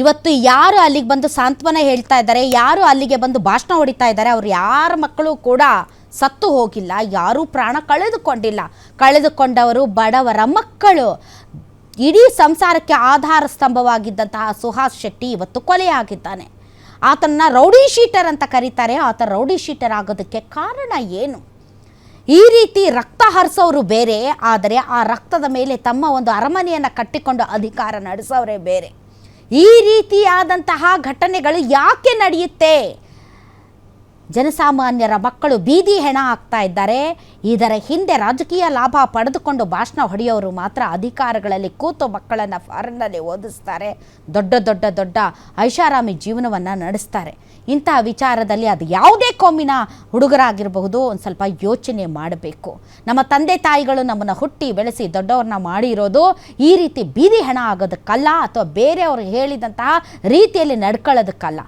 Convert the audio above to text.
ಇವತ್ತು ಯಾರು ಅಲ್ಲಿಗೆ ಬಂದು ಸಾಂತ್ವನ ಹೇಳ್ತಾ ಇದ್ದಾರೆ, ಯಾರು ಅಲ್ಲಿಗೆ ಬಂದು ಭಾಷಣ ಹೊಡಿತಾ ಇದ್ದಾರೆ, ಅವ್ರು ಯಾರ ಮಕ್ಕಳು ಕೂಡ ಸತ್ತು ಹೋಗಿಲ್ಲ, ಯಾರೂ ಪ್ರಾಣ ಕಳೆದುಕೊಂಡಿಲ್ಲ. ಕಳೆದುಕೊಂಡವರು ಬಡವರ ಮಕ್ಕಳು. ಇಡೀ ಸಂಸಾರಕ್ಕೆ ಆಧಾರ ಸ್ತಂಭವಾಗಿದ್ದಂತಹ ಸುಹಾಸ್ ಶೆಟ್ಟಿ ಇವತ್ತು ಕೊಲೆಯಾಗಿದ್ದಾನೆ. ಆತನ ರೌಡಿ ಶೀಟರ್ ಅಂತ ಕರೀತಾರೆ. ಆತ ರೌಡಿ ಶೀಟರ್ ಆಗೋದಕ್ಕೆ ಕಾರಣ ಏನು? ಈ ರೀತಿ ರಕ್ತ ಹರಿಸೋರು ಬೇರೆ, ಆದರೆ ಆ ರಕ್ತದ ಮೇಲೆ ತಮ್ಮ ಒಂದು ಅರಮನೆಯನ್ನು ಕಟ್ಟಿಕೊಂಡು ಅಧಿಕಾರ ನಡೆಸೋರೇ ಬೇರೆ. ಈ ರೀತಿಯಾದಂತಹ ಘಟನೆಗಳು ಯಾಕೆ ನಡೆಯುತ್ತೆ? ಜನಸಾಮಾನ್ಯರ ಮಕ್ಕಳು ಬೀದಿ ಹೆಣ ಆಗ್ತಾ ಇದ್ದಾರೆ. ಇದರ ಹಿಂದೆ ರಾಜಕೀಯ ಲಾಭ ಪಡೆದುಕೊಂಡು ಭಾಷಣ ಹೊಡೆಯೋರು ಮಾತ್ರ ಅಧಿಕಾರಗಳಲ್ಲಿ ಕೂತು ಮಕ್ಕಳನ್ನು ಫಾರಿನ್ನಲ್ಲಿ ಓದಿಸ್ತಾರೆ, ದೊಡ್ಡ ದೊಡ್ಡ ದೊಡ್ಡ ಐಷಾರಾಮಿ ಜೀವನವನ್ನು ನಡೆಸ್ತಾರೆ. ಇಂತಹ ವಿಚಾರದಲ್ಲಿ ಅದು ಯಾವುದೇ ಕೋಮಿನ ಹುಡುಗರಾಗಿರಬಹುದು, ಒಂದು ಸ್ವಲ್ಪ ಯೋಚನೆ ಮಾಡಬೇಕು. ನಮ್ಮ ತಂದೆ ತಾಯಿಗಳು ನಮ್ಮನ್ನು ಹುಟ್ಟಿ ಬೆಳೆಸಿ ದೊಡ್ಡವ್ರನ್ನ ಮಾಡಿರೋದು ಈ ರೀತಿ ಬೀದಿ ಹೆಣ ಆಗೋದಕ್ಕಲ್ಲ, ಅಥವಾ ಬೇರೆಯವರು ಹೇಳಿದಂತಹ ರೀತಿಯಲ್ಲಿ ನಡ್ಕೊಳ್ಳೋದಕ್ಕಲ್ಲ.